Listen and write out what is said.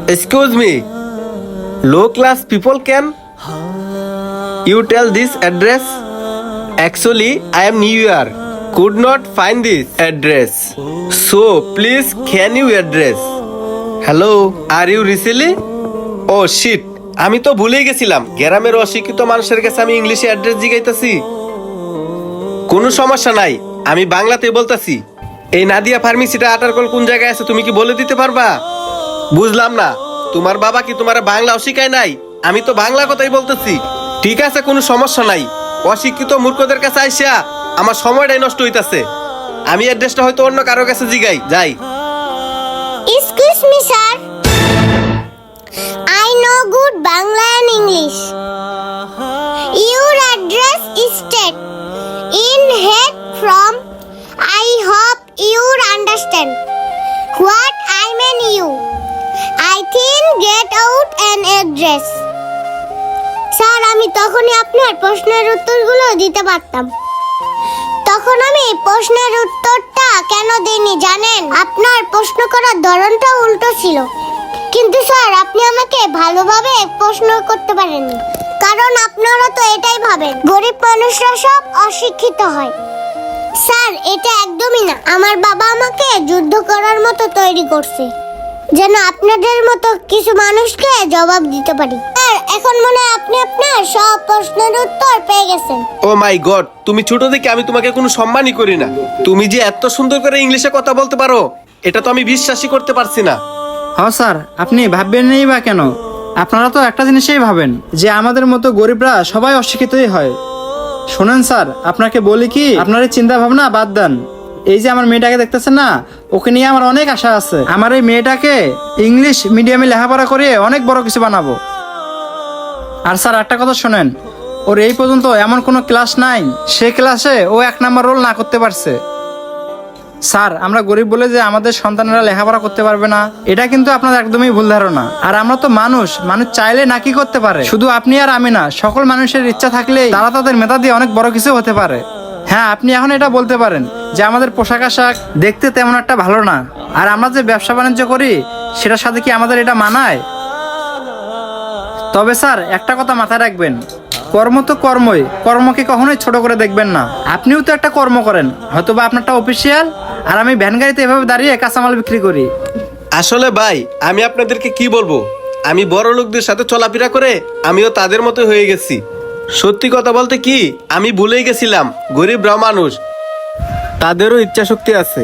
Excuse me, low class people can you tell this address? Actually, I am new here. Could not find this address. So please can you address? Hello, are you Risili? Oh shit, আমি তো ভুলেই গেছিলাম গ্রামের অশিক্ষিত মানুষের কাছে আমি ইংলিশে অ্যাড্রেস জিগাইতাছি। কোনো সমস্যা নাই, আমি বাংলাতে বলতাছি। এই নাদিয়া ফার্মেসিটা আটারকল কোন জায়গায় আছে তুমি কি বলে দিতে পারবা? বুঝলাম না, তোমার বাবা কি তোমার বাংলাও শিখায় নাই? আমি তো বাংলা কথাই বলতেছি। ঠিক আছে, কোনো সমস্যা নাই। অশিক্ষিত মূর্খদের কাছে আইসা আমার সময়টাই নষ্ট হইতাছে। আমি অ্যাড্রেসটা হয়তো অন্য কারো কাছে জিগাই যাই। Excuse me, sir. I know good Bangla and English. Your address is state in head from. I hope you understand what I mean you. I think get out an address. Sir, আমি তখনই আপনার প্রশ্নের উত্তরগুলো দিতে পারতাম। তখন আমি প্রশ্নের উত্তরটা কেন দিইনি জানেন? আপনার প্রশ্ন করার ধরনটা উল্টো ছিল। কিন্তু স্যার, আপনি আমাকে ভালোভাবে প্রশ্ন করতে পারেননি, কারণ আপনারা তো এটাই ভাবেন গরিব মানুষরা সব অশিক্ষিত হয়। স্যার, এটা একদমই না। আমার বাবা আমাকে যুদ্ধ করার মতো তৈরি করছে, যেন আপনাদের মতো কিছু মানুষকে জবাব দিতে পারি। স্যার, এখন মনে হয় আপনি আপনার সব প্রশ্নের উত্তর পেয়ে গেছেন। ও মাই গড, তুমি ছোট থেকে আমি তোমাকে কোনো সম্মানই করি না। তুমি যে এত সুন্দর করে ইংলিশে কথা বলতে পারো এটা তো আমি বিশ্বাসই করতে পারছি না। হ্যাঁ স্যার, আপনি ভাববেন নেই বা কেন? আপনারা তো একটা জিনিসই ভাবেন যে আমাদের মতো গরিবরা সবাই অশিক্ষিতই হয়। শোনেন স্যার, আপনাকে বলি কি, আপনার এই চিন্তা ভাবনা বাদ দেন। এই যে আমার মেয়েটাকে দেখতেছেন না, ওকে নিয়ে আমার অনেক আশা আছে। আমার এই মেয়েটাকে ইংলিশ মিডিয়ামে লেখাপড়া করে অনেক বড় কিছু বানাবো। আর স্যার, একটা কথা শোনেন, ওর এই পর্যন্ত এমন কোনো ক্লাস নাই সে ক্লাসে ও 1 নাম্বার রোল না করতে পারছে। স্যার, আমরা গরিব বলে যে আমাদের সন্তানেরা লেখাপড়া করতে পারবে না, এটা কিন্তু আপনাদের একদমই ভুল ধারণা। আর আমরা তো মানুষ চাইলে না কি করতে পারে। শুধু আপনি আর আমি না, সকল মানুষের ইচ্ছা থাকলেই তারা তাদের মেধা দিয়ে অনেক বড় কিছু হতে পারে। হ্যাঁ, আপনি এখন এটা বলতে পারেন যে আমাদের পোশাক আশাক দেখতে তেমন একটা ভালো না, আর আমরা যে ব্যবসা বাণিজ্য করি সেটার সাথে কি আমাদের এটা মানায়? তবে স্যার, একটা কথা মাথায় রাখবেন, কর্ম তো কর্মই, কর্মকে কখনোই ছোট করে দেখবেন না। আপনিও তো একটা কর্ম করেন, হয়তোবা আপনারটা অফিসিয়াল, আর আমি ভ্যান গাড়িতে এভাবে দাঁড়িয়ে কাঁচামাল বিক্রি করি। আসলে ভাই, আমি আপনাদেরকে কি বলবো, আমি বড় লোকদের সাথে চলাফেরা করে আমিও তাদের মতো হয়ে গেছি। সত্যি কথা বলতে কি, আমি ভুলেই গেছিলাম গরিবরা মানুষ, তাদেরও ইচ্ছা শক্তি আছে।